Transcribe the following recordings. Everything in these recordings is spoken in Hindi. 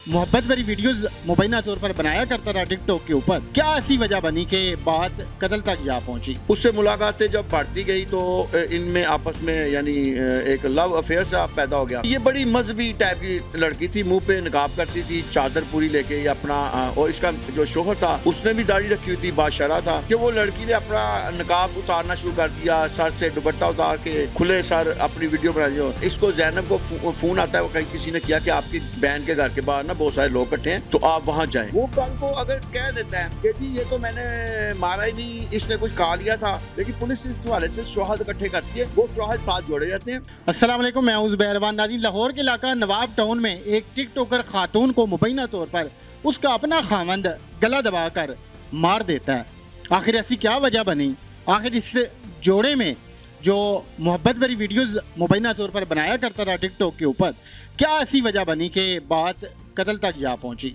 मोहब्बत भरी वीडियोस मुबैना तौर पर बनाया करता था टिकटॉक के ऊपर। क्या ऐसी वजह बनी कि बात कत्ल तक जा पहुंची? उससे मुलाकातें जब बढ़ती गई तो इनमें आपस में यानी एक लव अफेयर सा पैदा हो गया। ये बड़ी मजहबी टाइप की लड़की थी, मुंह पे नकाब करती थी, चादर पूरी लेके अपना, और इसका जो शोहर था उसने भी दाढ़ी रखी हुई थी, बादशाह था कि वो लड़की ने अपना नकाब उतारना शुरू कर दिया, सर से दुपट्टा उतार के खुले सर अपनी वीडियो बना दी। इसको जैनब को फोन आता है, वो कहीं किसी ने किया कि आपकी बहन के घर के बाहर ना बहुत सारे लोग इकट्ठे हैं तो आप वहाँ जाएं। वो कल को अगर कह देता है कि जी ये तो मैंने मारा ही नहीं, इसने कुछ कहा लिया था, लेकिन पुलिस इस हवाले से शवाहद इकट्ठे करती है, वो शवाहद साथ जोड़े जाते हैं। अस्सलाम वालेकुम, मैं हूं ज़ुबैर नाज़रीन। लाहौर के इलाका नवाब टाउन में एक टिकटॉकर खातून को मुबैना तौर पर उसका अपना खामंद गला दबाकर मार देता है। आखिर ऐसी क्या वजह बनी? आखिर इस जोड़े में जो मोहब्बत भरी वीडियोस मुबैना तौर पर बनाया करता था टिकटॉक के ऊपर, क्या ऐसी वजह बनी कि बात कत्ल तक जा पहुंची?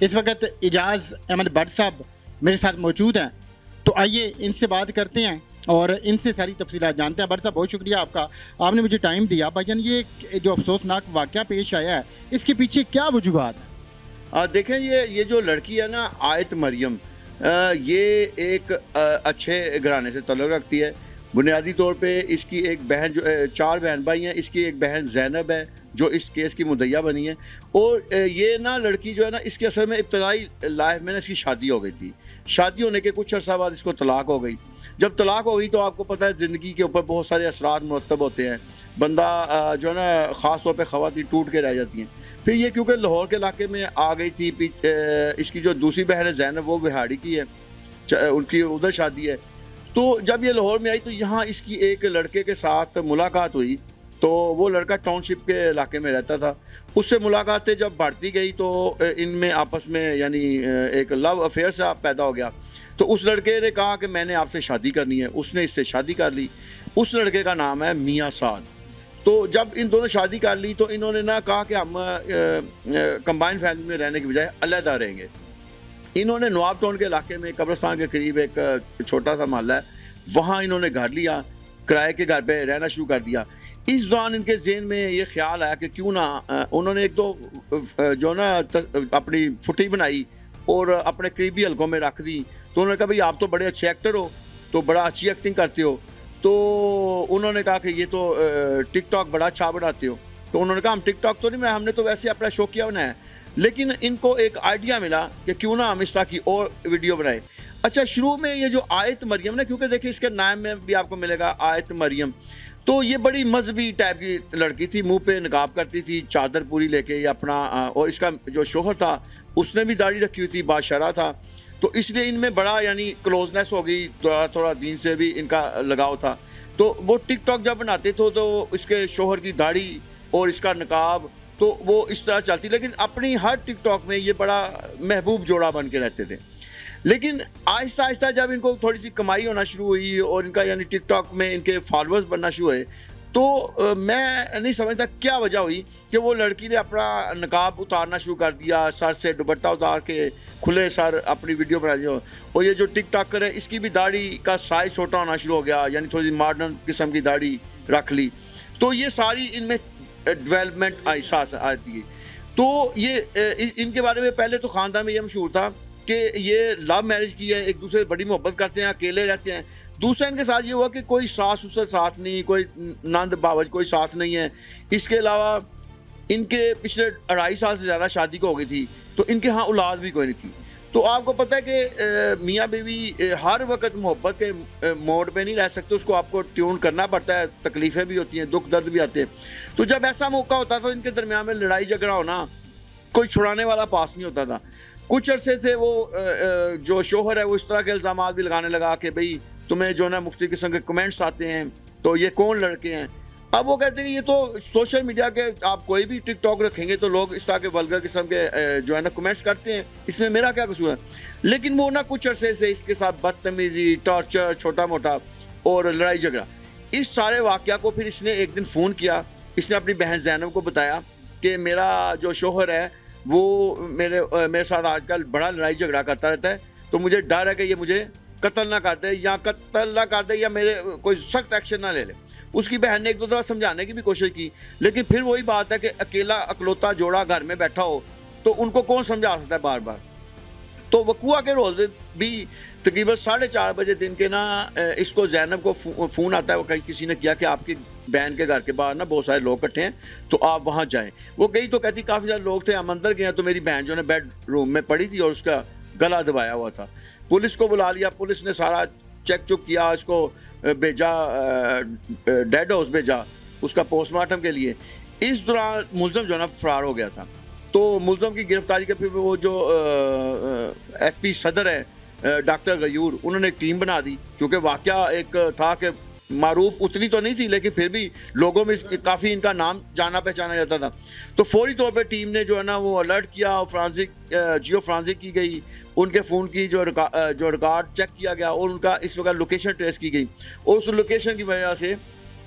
इस वक्त इजाज़ अहमद भट्ट साहब मेरे साथ मौजूद हैं, तो आइए इनसे बात करते हैं और इनसे सारी तफसीलात जानते हैं। भट्ट साहब, बहुत शुक्रिया आपका, आपने मुझे टाइम दिया। भाईजान, ये जो अफसोसनाक वाक़या पेश आया है, इसके पीछे क्या वजूहात है? देखें, ये जो लड़की है ना, आयत मरियम, ये एक अच्छे घराने से ताल्लुक़ रखती है। बुनियादी तौर पे इसकी एक बहन, जो 4 बहन भाई हैं, इसकी एक बहन ज़ैनब है जो इस केस की मुद्दइया बनी है। और ये ना लड़की जो है ना, इसके असल में इब्तदाई लाइफ में ना इसकी शादी हो गई थी। शादी होने के कुछ अर्सा बाद इसको तलाक हो गई। जब तलाक हो गई तो आपको पता है ज़िंदगी के ऊपर बहुत सारे असरात मुरतब होते हैं। बंदा जो है ना, ख़ास तौर पर ख़वातीन टूट के रह जाती हैं। फिर ये क्योंकि लाहौर के इलाके में आ गई थी, इसकी जो दूसरी बहन है ज़ैनब, वो बिहाड़ी की है, उनकी उधर शादी है। तो जब ये लाहौर में आई तो यहाँ इसकी एक लड़के के साथ मुलाकात हुई। तो वो लड़का टाउनशिप के इलाके में रहता था। उससे मुलाकातें जब बढ़ती गई तो इनमें आपस में यानी एक लव अफेयर सा पैदा हो गया। तो उस लड़के ने कहा कि मैंने आपसे शादी करनी है। उसने इससे शादी कर ली। उस लड़के का नाम है मियाँ साद। तो जब इन दोनों शादी कर ली तो इन्होंने ना कहा कि हम कंबाइन फैमिली में रहने की बजाय अलहदा रहेंगे। इन्होंने नवाब टाउन के इलाके में कब्रिस्तान के करीब एक छोटा सा मोहल्ला है, वहाँ इन्होंने घर लिया, किराए के घर पे रहना शुरू कर दिया। इस दौरान इनके जहन में ये ख्याल आया कि क्यों ना उन्होंने एक तो जो ना अपनी फुटी बनाई और अपने करीबी हलकों में रख दी। तो उन्होंने कहा भाई आप तो बड़े अच्छे एक्टर हो, तो बड़ा अच्छी एक्टिंग करते हो। तो उन्होंने कहा कि ये तो टिकटॉक बड़ा अच्छा बनाते हो। तो उन्होंने कहा हम टिकटॉक तो नहीं बनाया, हमने तो वैसे अपना शौकिया बनाया। लेकिन इनको एक आइडिया मिला कि क्यों ना हम इस तरह की और वीडियो बनाए। अच्छा, शुरू में ये जो आयत मरियम ना, क्योंकि देखिए इसके नाम में भी आपको मिलेगा आयत मरियम, तो ये बड़ी मजहबी टाइप की लड़की थी, मुंह पे नकाब करती थी, चादर पूरी लेके अपना, और इसका जो शोहर था उसने भी दाढ़ी रखी हुई थी, बादशाह था। तो इसलिए इनमें बड़ा यानी क्लोजनेस हो गई, थोड़ा थोड़ा दीन से भी इनका लगाव था। तो वो टिकटॉक जब बनाते थे तो इसके शोहर की दाढ़ी और इसका नकाब, तो वो इस तरह चलती। लेकिन अपनी हर टिकटॉक में ये बड़ा महबूब जोड़ा बन के रहते थे। लेकिन आहिस्ता आहिस्ता जब इनको थोड़ी सी कमाई होना शुरू हुई और इनका यानी टिकटॉक में इनके फॉलोअर्स बनना शुरू हुए, तो मैं नहीं समझता क्या वजह हुई कि वो लड़की ने अपना नकाब उतारना शुरू कर दिया, सर से दुपट्टा उतार के खुले सर अपनी वीडियो बना दी। और ये जो टिकटॉकर है, इसकी भी दाढ़ी का साइज छोटा होना शुरू हो गया, यानी थोड़ी सी मॉडर्न किस्म की दाढ़ी रख ली। तो ये सारी इनमें डेवलपमेंट एहसास आती है। तो ये इनके बारे में पहले तो ख़ानदान में ये मशहूर था कि ये लव मैरिज की है, एक दूसरे से बड़ी मोहब्बत करते हैं, अकेले रहते हैं। दूसरा इनके साथ ये हुआ कि कोई सास उससे साथ नहीं, कोई नंद बावज कोई साथ नहीं है। इसके अलावा इनके पिछले 2.5 साल से ज़्यादा शादी को हो गई थी, तो इनके यहाँ औलाद भी कोई नहीं थी। तो आपको पता है कि मियाँ बीवी हर वक्त मोहब्बत के मोड पे नहीं रह सकते, उसको आपको ट्यून करना पड़ता है, तकलीफ़ें भी होती हैं, दुख दर्द भी आते हैं। तो जब ऐसा मौका होता तो इनके दरमियान में लड़ाई झगड़ा होना, कोई छुड़ाने वाला पास नहीं होता था। कुछ अरसे से वो जो शोहर है वो इस तरह के इल्ज़ाम भी लगाने लगा कि भाई तुम्हें जो ना मुख्तलिफ़ किस्म के कमेंट्स आते हैं, तो ये कौन लड़के हैं। अब वो कहते हैं कि ये तो सोशल मीडिया के, आप कोई भी टिकटॉक रखेंगे तो लोग इस तरह के वल्गर किस्म के जो है ना कमेंट्स करते हैं, इसमें मेरा क्या कसूर है। लेकिन वो ना कुछ अरसे से इसके साथ बदतमीजी, टॉर्चर, छोटा मोटा और लड़ाई झगड़ा, इस सारे वाक़या को फिर इसने एक दिन फ़ोन किया। इसने अपनी बहन ज़ैनब को बताया कि मेरा जो शोहर है वो मेरे साथ आजकल बड़ा लड़ाई झगड़ा करता रहता है, तो मुझे डर है कि ये मुझे कत्ल ना कर दे, या कत्ल ना कर दे, या मेरे कोई सख्त एक्शन ना ले ले। उसकी बहन ने 1-2 दफ़ा समझाने की भी कोशिश की, लेकिन फिर वही बात है कि अकेला अकलौता जोड़ा घर में बैठा हो तो उनको कौन समझा सकता है बार बार। तो वकुआ के रोज़ में भी तकरीबन 4:30 बजे दिन के ना इसको ज़ैनब को फ़ोन आता है, वो कहीं किसी ने किया कि आपकी बहन के घर के बाहर ना बहुत सारे लोग इकट्ठे हैं, तो आप वहाँ जाएं। वो गई तो कहती काफ़ी सारे लोग थे, हम अंदर गए तो मेरी बहन जो है बेड रूम में पड़ी थी और उसका गला दबाया हुआ था। पुलिस को बुला लिया, पुलिस ने सारा चेक चुक किया, इसको भेजा डेड हाउस भेजा उसका पोस्टमार्टम के लिए। इस दौरान मुलज़म जो है ना फरार हो गया था। तो मुलज़म की गिरफ्तारी के फिर वो जो एसपी सदर है डॉक्टर गयूर, उन्होंने एक टीम बना दी, क्योंकि वाक़या एक था कि मारूफ उतनी तो नहीं थी लेकिन फिर भी लोगों में काफ़ी इनका नाम जाना पहचाना जाता था। तो फौरी तौर पे टीम ने जो है ना वो अलर्ट किया और जियो फ्रांसिक की गई, उनके फ़ोन की जो रिकॉर्ड चेक किया गया और उनका इस वक्त लोकेशन ट्रेस की गई और उस लोकेशन की वजह से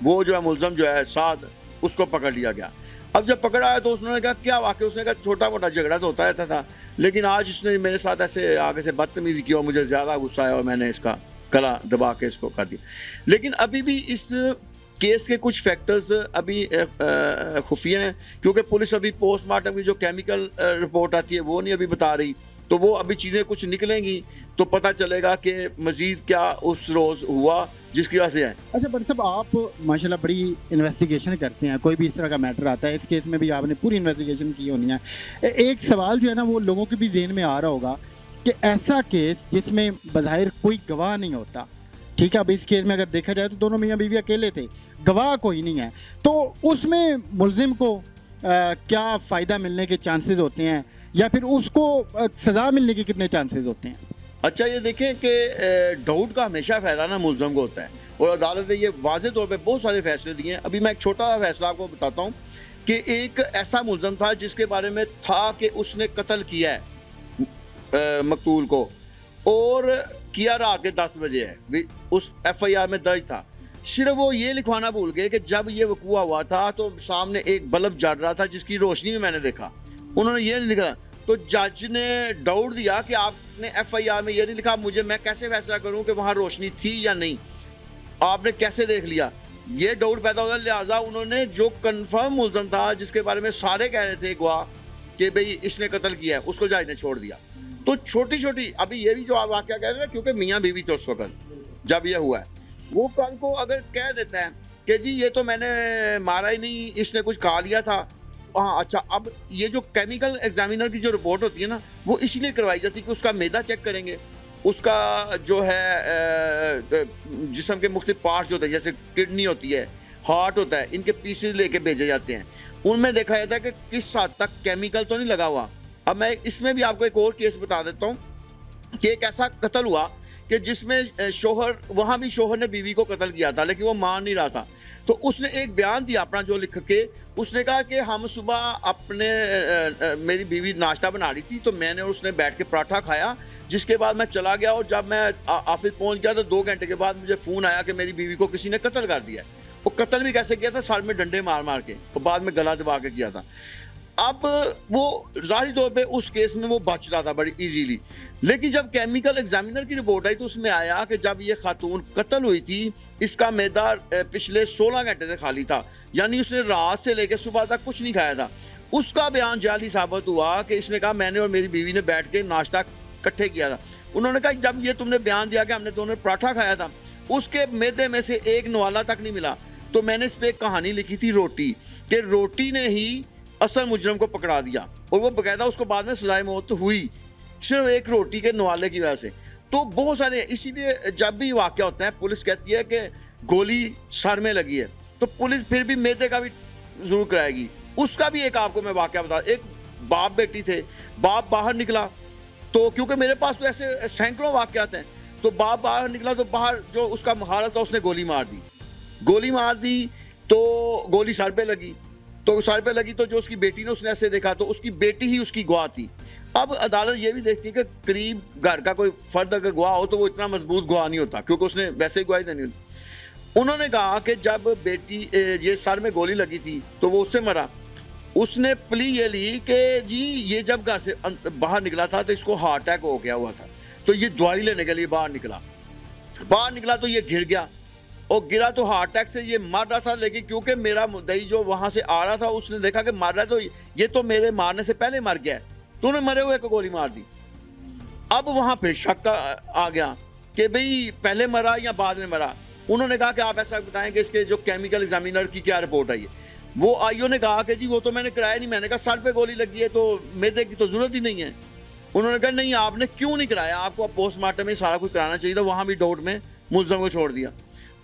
वो जो है मुलज़म जो है साद उसको पकड़ लिया गया। अब जब पकड़ा है तो उसने कहा क्या वाकई, उसने कहा छोटा मोटा झगड़ा तो होता रहता था, लेकिन आज इसने मेरे साथ ऐसे आगे से बदतमीजी की और मुझे ज़्यादा गुस्सा आया और मैंने इसका गला दबा के इसको कर दिया। लेकिन अभी भी इस केस के कुछ फैक्टर्स अभी खुफिया हैं, क्योंकि पुलिस अभी पोस्टमार्टम की जो केमिकल रिपोर्ट आती है वो नहीं अभी बता रही, तो वो अभी चीज़ें कुछ निकलेंगी तो पता चलेगा कि मज़ीद क्या उस रोज़ हुआ जिसकी वजह से है। अच्छा बट साहब, आप माशाल्लाह बड़ी इन्वेस्टिगेशन करते हैं, कोई भी इस तरह का मैटर आता है, इस केस में भी आपने पूरी इन्वेस्टिगेशन की होनी है। एक सवाल जो है ना वो लोगों के भी जहन में आ रहा होगा कि ऐसा केस जिसमें बज़ाहिर कोई गवाह नहीं होता, ठीक है, अब इस केस में अगर देखा जाए तो दोनों मियाँ बीवी अकेले थे, गवाह कोई नहीं है, तो उसमें मुलजिम को क्या फ़ायदा मिलने के चांसेस होते हैं या फिर उसको सज़ा मिलने के कितने चांसेस होते हैं? अच्छा ये देखें कि डाउट का हमेशा फ़ायदा ना मुलज़म को होता है और अदालत ने ये वाज़े तौर पे बहुत सारे फैसले दिए हैं। अभी मैं एक छोटा सा फैसला आपको बताता हूँ कि एक ऐसा मुलज़म था जिसके बारे में था कि उसने कत्ल किया है मकतूल को और किया रात के 10 बजे है, उस FIR में दर्ज था। सिर्फ वो ये लिखवाना भूल गए कि जब ये वक़ूआ हुआ था तो सामने एक बल्ब जल रहा था जिसकी रोशनी में मैंने देखा। उन्होंने ये नहीं लिखा, तो जज ने डाउट दिया कि आपने FIR में ये नहीं लिखा, मुझे मैं कैसे फैसला करूं कि वहाँ रोशनी थी या नहीं, आपने कैसे देख लिया, ये डाउट पैदा होगा। लिहाजा उन्होंने जो कंफर्म मुलज़म था जिसके बारे में सारे कह रहे थे गवाह कि भाई इसने कत्ल किया है, उसको जज ने छोड़ दिया। तो छोटी छोटी अभी ये भी जो आप वाक़या कह रहे हैं, क्योंकि मियाँ बीवी थे उस वक्त जब ये हुआ है, वो कल को अगर कह देता है कि जी ये तो मैंने मारा ही नहीं, इसने कुछ खा लिया था, हाँ अच्छा, अब ये जो केमिकल एग्जामिनर की जो रिपोर्ट होती है ना वो इसीलिए करवाई जाती है कि उसका मैदा चेक करेंगे, उसका जो है जिस्म के मुख्तलिफ पार्ट्स होते हैं, जैसे किडनी होती है, हार्ट होता है, इनके पीसेस लेके भेजे जाते हैं, उनमें देखा जाता है कि किस हद तक केमिकल तो नहीं लगा हुआ। अब मैं इसमें भी आपको एक और केस बता देता हूँ कि एक ऐसा कत्ल हुआ कि जिसमें शोहर, वहाँ भी शोहर ने बीवी को कत्ल किया था लेकिन वो मान नहीं रहा था, तो उसने एक बयान दिया अपना जो लिख के, उसने कहा कि हम सुबह अपने मेरी बीवी नाश्ता बना रही थी तो मैंने और उसने बैठ के पराठा खाया, जिसके बाद मैं चला गया और जब मैं ऑफिस पहुंच गया तो 2 घंटे के बाद मुझे फ़ोन आया कि मेरी बीवी को किसी ने कत्ल कर दिया है। वो कत्ल भी कैसे किया था, सर में डंडे मार मार के और बाद में गला दबा के किया था। अब वो ज़ाहिरी तौर पे उस केस में वो बच रहा था बड़ी इजीली, लेकिन जब केमिकल एग्जामिनर की रिपोर्ट आई तो उसमें आया कि जब ये खातून कत्ल हुई थी इसका मैदा पिछले 16 घंटे से खाली था, यानी उसने रात से लेकर सुबह तक कुछ नहीं खाया था। उसका बयान जाली साबित हुआ कि इसने कहा मैंने और मेरी बीवी ने बैठ के नाश्ता इकट्ठे किया था। उन्होंने कहा जब ये तुमने बयान दिया कि हमने दोनों पराठा खाया था, उसके मैदे में से एक नवाला तक नहीं मिला, तो मैंने इस पर एक कहानी लिखी थी रोटी, कि रोटी ने ही असल मुजरम को पकड़ा दिया और वो बकायदा उसको बाद में सजाए मौत हुई सिर्फ एक रोटी के नवाले की वजह से। तो बहुत सारे, इसीलिए जब भी वाक़या होता है पुलिस कहती है कि गोली सर में लगी है तो पुलिस फिर भी मैदे का भी जरूर कराएगी। उसका भी एक आपको मैं वाक़या बता, एक बाप बेटी थे, बाप बाहर निकला तो क्योंकि मेरे पास तो ऐसे सैकड़ों वाक़यात हैं, तो बाप बाहर निकला तो बाहर जो उसका मुखालफ था उसने गोली मार दी तो गोली सर पे लगी, तो सर पे लगी तो जो उसकी बेटी ने उसने ऐसे देखा तो उसकी बेटी ही उसकी गवाह थी। अब अदालत ये भी देखती है कि करीब घर का कोई फर्द अगर गवाह हो तो वो इतना मजबूत गवाह नहीं होता क्योंकि उसने वैसे ही गवाही देनी होती। उन्होंने कहा कि जब बेटी ये सर में गोली लगी थी तो वो उससे मरा, उसने प्ली ये ली कि जी ये जब घर से बाहर निकला था तो इसको हार्ट अटैक हो गया हुआ था, तो ये दवाई लेने के लिए बाहर निकला तो ये गिर गया और गिरा तो हार्ट अटैक से ये मर रहा था, लेकिन क्योंकि मेरा मुद्दई जो वहाँ से आ रहा था उसने देखा कि मर रहा है तो ये तो मेरे मारने से पहले मर गया है, तो उन्हें मरे हुए को गोली मार दी। अब वहां पे शक आ गया कि भाई पहले मरा या बाद में मरा। उन्होंने कहा कि आप ऐसा बताएं कि इसके जो केमिकल एग्जामिनर की क्या रिपोर्ट आई है। वो आईओ ने कहा कि जी वो तो मैंने कराया नहीं। मैंने कहा सर पे गोली लगी है तो मैदे की तो जरूरत ही नहीं है। उन्होंने कहा नहीं आपने क्यों नहीं कराया, आपको पोस्टमार्टम में सारा कुछ कराना चाहिए था। वहां भी डाउट में मुलजम को छोड़ दिया।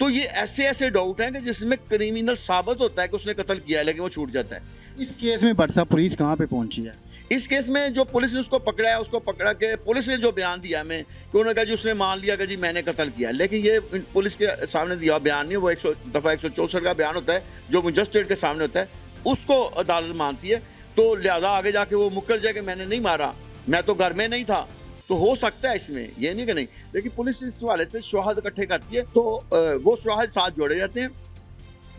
तो ये ऐसे ऐसे डाउट हैं कि जिसमें क्रिमिनल साबित होता है कि उसने कत्ल किया है लेकिन वो छूट जाता है। इस केस में बट साहब पुलिस कहाँ पे पहुंची है? इस केस में जो पुलिस ने उसको पकड़ा है, उसको पकड़ा के पुलिस ने जो बयान दिया हमें कि उन्होंने कहा जी उसने मान लिया कि जी मैंने कत्ल किया, लेकिन ये पुलिस के सामने दिया बयान नहीं है। वो 164 का बयान होता है जो मजिस्ट्रेट के सामने होता है, उसको अदालत मानती है। तो लिहाजा आगे जाके वो मुकर जाए कि मैंने नहीं मारा, मैं तो घर में नहीं था, तो हो सकता है इसमें, ये नहीं कि नहीं। लेकिन पुलिस इस हवाले से शवाहद इकट्ठे करती है तो वो शवाहद साथ जोड़े जाते हैं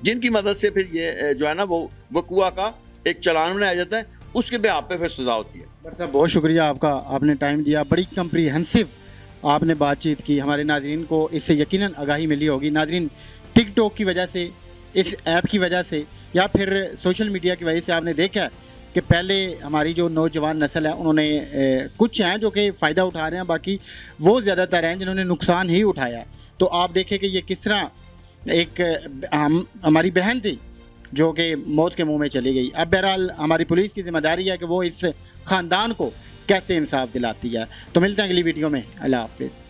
जिनकी मदद से फिर ये जो है ना वो वकुआ का एक चालान बनाया जाता है, उसके बिहाफ पे फिर सजा होती है। बट साहब बहुत शुक्रिया आपका, आपने टाइम दिया, बड़ी कम्प्रीहेंसिव आपने बातचीत की। हमारे नाजरीन को इससे यकीनन आगाही मिली होगी। नाजरीन टिकटॉक की वजह से, इस ऐप की वजह से या फिर सोशल मीडिया की वजह से आपने देखा कि पहले हमारी जो नौजवान नस्ल है उन्होंने कुछ हैं जो कि फ़ायदा उठा रहे हैं, बाकी वो ज़्यादातर हैं जिन्होंने नुकसान ही उठाया है। तो आप देखें कि ये किस तरह एक हमारी बहन थी जो कि मौत के मुंह में चली गई। अब बहरहाल हमारी पुलिस की जिम्मेदारी है कि वो इस ख़ानदान को कैसे इंसाफ दिलाती है। तो मिलते हैं अगली वीडियो में। अल्लाह हाफिज़।